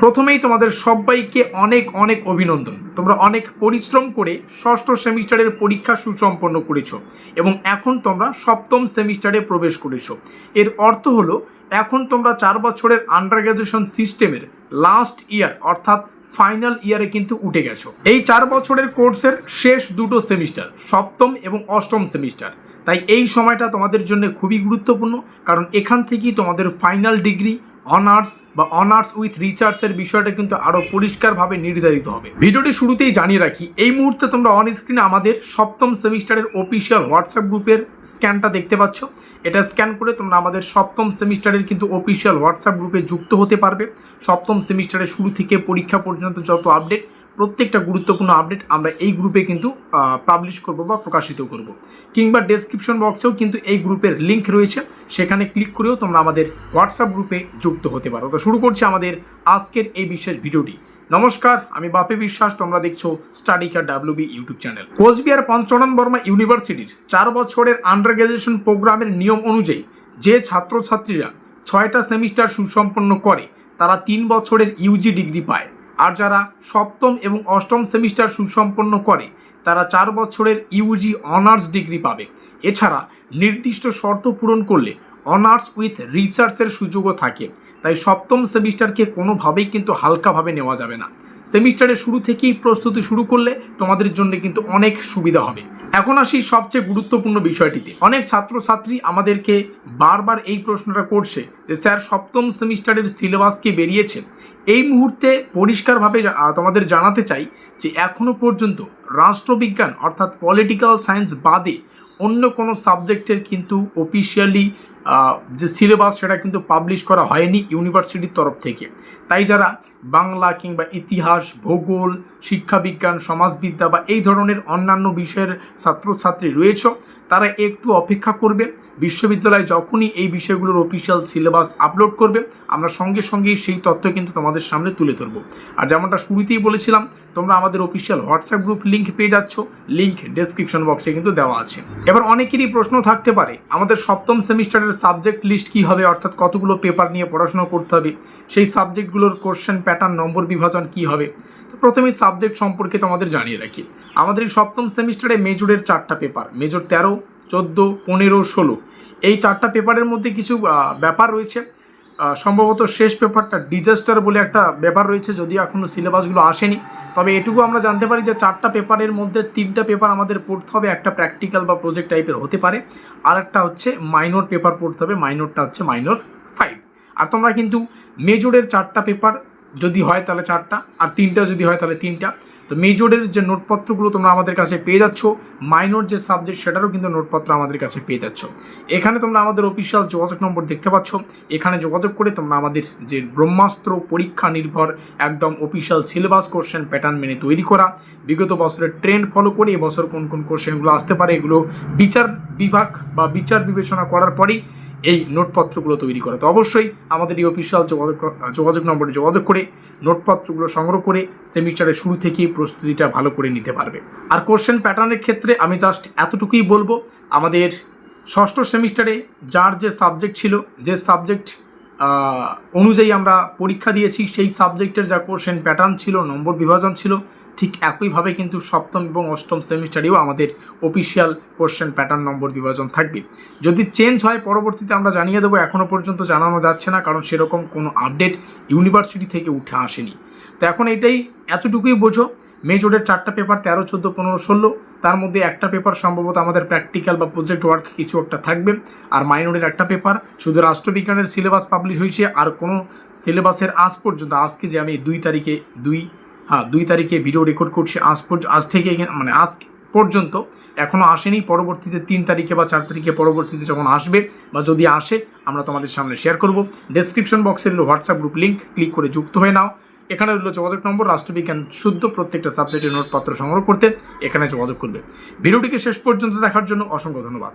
প্রথমেই তোমাদের সবাইকে অনেক অনেক অভিনন্দন। তোমরা অনেক পরিশ্রম করে ষষ্ঠ সেমিস্টারের পরীক্ষা সুসম্পন্ন করেছো এবং এখন তোমরা সপ্তম সেমিস্টারে প্রবেশ করেছো। এর অর্থ হলো এখন তোমরা 4 বছরের আন্ডার গ্র্যাজুয়েশন সিস্টেমের লাস্ট ইয়ার অর্থাৎ ফাইনাল ইয়ারে কিন্তু উঠে গেছো। এই 4 বছরের কোর্সের শেষ দুটো সেমিস্টার, সপ্তম এবং অষ্টম সেমিস্টার। তাই এই সময়টা তোমাদের জন্য খুবই গুরুত্বপূর্ণ, কারণ এখান থেকেই তোমাদের ফাইনাল ডিগ্রি, অনার্স বা অনার্স উইথ রিসার্চের বিষয়টা কিন্তু আরও পরিষ্কারভাবে নির্ধারিত হবে। ভিডিওটি শুরুতেই জানিয়ে রাখি, এই মুহূর্তে তোমরা অন স্ক্রিনে আমাদের সপ্তম সেমিস্টারের অফিসিয়াল হোয়াটসঅ্যাপ গ্রুপের স্ক্যানটা দেখতে পাচ্ছ। এটা স্ক্যান করে তোমরা আমাদের সপ্তম সেমিস্টারের কিন্তু অফিসিয়াল হোয়াটসঅ্যাপ গ্রুপে যুক্ত হতে পারবে। সপ্তম সেমিস্টারের শুরু থেকে পরীক্ষা পর্যন্ত যত আপডেট, প্রত্যেকটা গুরুত্বপূর্ণ আপডেট আমরা এই গ্রুপে কিন্তু পাবলিশ করব বা প্রকাশিত করব। কিংবা ডেসক্রিপশন বক্সেও কিন্তু এই গ্রুপের লিঙ্ক রয়েছে, সেখানে ক্লিক করেও তোমরা আমাদের হোয়াটসঅ্যাপ গ্রুপে যুক্ত হতে পারো। তো শুরু করছি আমাদের আজকের এই বিশেষ ভিডিওটি। নমস্কার, আমি বাপি বিশ্বাস, তোমরা দেখছো study care WB YouTube channel. Coochbehar Panchanan Barma ইউনিভার্সিটির 4 বছরের আন্ডার গ্র্যাজুয়েশন প্রোগ্রামের নিয়ম অনুযায়ী যে ছাত্রছাত্রীরা 6টা সেমিস্টার সুসম্পন্ন করে তারা 3 বছরের ইউজি ডিগ্রি পায়, আর যারা সপ্তম এবং অষ্টম সেমিস্টার সুসম্পন্ন করে তারা 4 বছরের ইউজি অনার্স ডিগ্রি পাবে। এছাড়া নির্দিষ্ট শর্ত পূরণ করলে অনার্স উইথ রিসার্চের সুযোগও থাকে। তাই সপ্তম সেমিস্টারকে কোনোভাবেই কিন্তু হালকাভাবে নেওয়া যাবে না। সেমিস্টারের শুরু থেকেই প্রস্তুতি শুরু করলে তোমাদের জন্য কিন্তু অনেক সুবিধা হবে। এখন আসি সবচেয়ে গুরুত্বপূর্ণ বিষয়টিতে। অনেক ছাত্রছাত্রী আমাদেরকে বারবার এই প্রশ্নটা করছে যে স্যার, সপ্তম সেমিস্টারের সিলেবাস কি বেরিয়েছে? এই মুহূর্তে পরিষ্কারভাবে তোমাদের জানাতে চাই যে এখনও পর্যন্ত রাষ্ট্রবিজ্ঞান অর্থাৎ পলিটিক্যাল সায়েন্স বাদে অন্য কোনো সাবজেক্টের কিন্তু অফিসিয়ালি যে সিলেবাস সেটা কিন্তু পাবলিশ করা হয়নি ইউনিভার্সিটির তরফ থেকে। তাই যারা বাংলা কিংবা ইতিহাস, ভূগোল, শিক্ষাবিজ্ঞান, সমাজবিদ্যা বা এই ধরনের অন্যান্য বিষয়ের ছাত্রছাত্রী রয়েছ, তারা একটু অপেক্ষা করবে। বিশ্ববিদ্যালয় যখনই এই বিষয়গুলোর অফিসিয়াল সিলেবাস আপলোড করবে, আমরা সঙ্গে সঙ্গেই সেই তথ্য কিন্তু তোমাদের সামনে তুলে ধরব। আর যেমনটা শুরুতেই বলেছিলাম, তোমরা আমাদের অফিসিয়াল হোয়াটসঅ্যাপ গ্রুপ লিঙ্ক পেয়ে যাচ্ছ, লিঙ্ক ডেসক্রিপশন বক্সে কিন্তু দেওয়া আছে। এবার অনেকেরই প্রশ্ন থাকতে পারে, আমাদের সপ্তম সেমিস্টারের সাবজেক্ট লিস্ট কী হবে, অর্থাৎ কতগুলো পেপার নিয়ে পড়াশোনা করতে হবে, সেই সাবজেক্টগুলোর কোশ্চেন প্যাটার্ন, নম্বর বিভাজন কী হবে। তো প্রথমেই সাবজেক্ট সম্পর্কে তোমাদের জানিয়ে রাখি। আমাদের এই সপ্তম সেমিস্টারে মেজরের 4টা পেপার, মেজর 13, 14, 15, 16, এই 4টা পেপারের মধ্যে কিছু ব্যাপার রয়েছে। সম্ভবত শেষ পেপারটা ডিজাস্টার বলে একটা ব্যাপার রয়েছে, যদিও এখনও সিলেবাসগুলো আসেনি। তবে এটুকু আমরা জানতে পারি যে 4টা পেপারের মধ্যে 3টা পেপার আমাদের পড়তে হবে, একটা প্র্যাকটিক্যাল বা প্রজেক্ট টাইপের হতে পারে, আর একটা হচ্ছে মাইনর পেপার পড়তে হবে, মাইনরটা হচ্ছে মাইনর 5। আর তোমরা কিন্তু মেজরের 4টা পেপার যদি হয় তাহলে 4টা, আর 3টা যদি হয় তাহলে 3টা। তো মেজরের যে নোটপত্রগুলো তোমরা আমাদের কাছে পেয়ে যাচ্ছ, মাইনর যে সাবজেক্ট সেটারও কিন্তু নোটপত্র আমাদের কাছে পেয়ে যাচ্ছ। এখানে তোমরা আমাদের অফিসিয়াল যোগাযোগ নম্বর দেখতে পাচ্ছ, এখানে যোগাযোগ করে তোমরা আমাদের যে ব্রহ্মাস্ত্র পরীক্ষা নির্ভর একদম অফিসিয়াল সিলেবাস কোশ্চেন প্যাটার্ন মেনে তৈরি করা, বিগত বছরের ট্রেন্ড ফলো করে এবছর কোন কোন কোশ্চেনগুলো আসতে পারে এগুলো বিচার বিভাগ বা বিচার বিবেচনা করার পরেই এই নোটপত্রগুলো তৈরি করা। তো অবশ্যই আমাদের এই অফিসিয়াল যোগাযোগ নম্বরে যোগাযোগ করে নোটপত্রগুলো সংগ্রহ করে সেমিস্টারের শুরু থেকেই প্রস্তুতিটা ভালো করে নিতে পারবে। আর কোশ্চেন প্যাটার্নের ক্ষেত্রে আমি জাস্ট এতটুকুই বলবো, আমাদের ষষ্ঠ সেমিস্টারে যার যে সাবজেক্ট ছিল, যে সাবজেক্ট অনুযায়ী আমরা পরীক্ষা দিয়েছি, সেই সাবজেক্টের যা কোশ্চেন প্যাটার্ন ছিল, নম্বর বিভাজন ছিল, ঠিক একইভাবে কিন্তু সপ্তম এবং অষ্টম সেমিস্টারেও আমাদের অফিসিয়াল কোশ্চেন প্যাটার্ন, নম্বর বিভাজন থাকবে। যদি চেঞ্জ হয় পরবর্তীতে আমরা জানিয়ে দেবো, এখনও পর্যন্ত জানানো যাচ্ছে না, কারণ সেরকম কোনো আপডেট ইউনিভার্সিটি থেকে উঠে আসেনি। তো এখন এটাই এতটুকুই বোঝো, মেজরের 4টা পেপার 13, 14, 15, 16, তার মধ্যে একটা পেপার সম্ভবত আমাদের প্র্যাকটিক্যাল বা প্রজেক্ট ওয়ার্ক কিছু একটা থাকবে, আর মাইনরের একটা পেপার। শুধু রাষ্ট্রবিজ্ঞানের সিলেবাস পাবলিশ হয়েছে, আর কোনো সিলেবাসের আজ পর্যন্ত, আজকে যে আমি 2 তারিখে ভিডিও রেকর্ড করছি, আজ থেকে মানে আজ পর্যন্ত এখনও আসেনি। পরবর্তীতে 3 তারিখে বা 4 তারিখে পরবর্তীতে যখন আসবে বা যদি আসে আমরা তোমাদের সামনে শেয়ার করব। ডেসক্রিপশন বক্সের হোয়াটসঅ্যাপ গ্রুপ লিঙ্ক, ক্লিক করে যুক্ত হয়ে নাও। এখানে রইল যোগাযোগ নম্বর, রাষ্ট্রবিজ্ঞান শুদ্ধ প্রত্যেকটা সাবজেক্টের নোটপত্র সংগ্রহ করতে এখানে যোগাযোগ করবে। ভিডিওটিকে শেষ পর্যন্ত দেখার জন্য অসংখ্য ধন্যবাদ।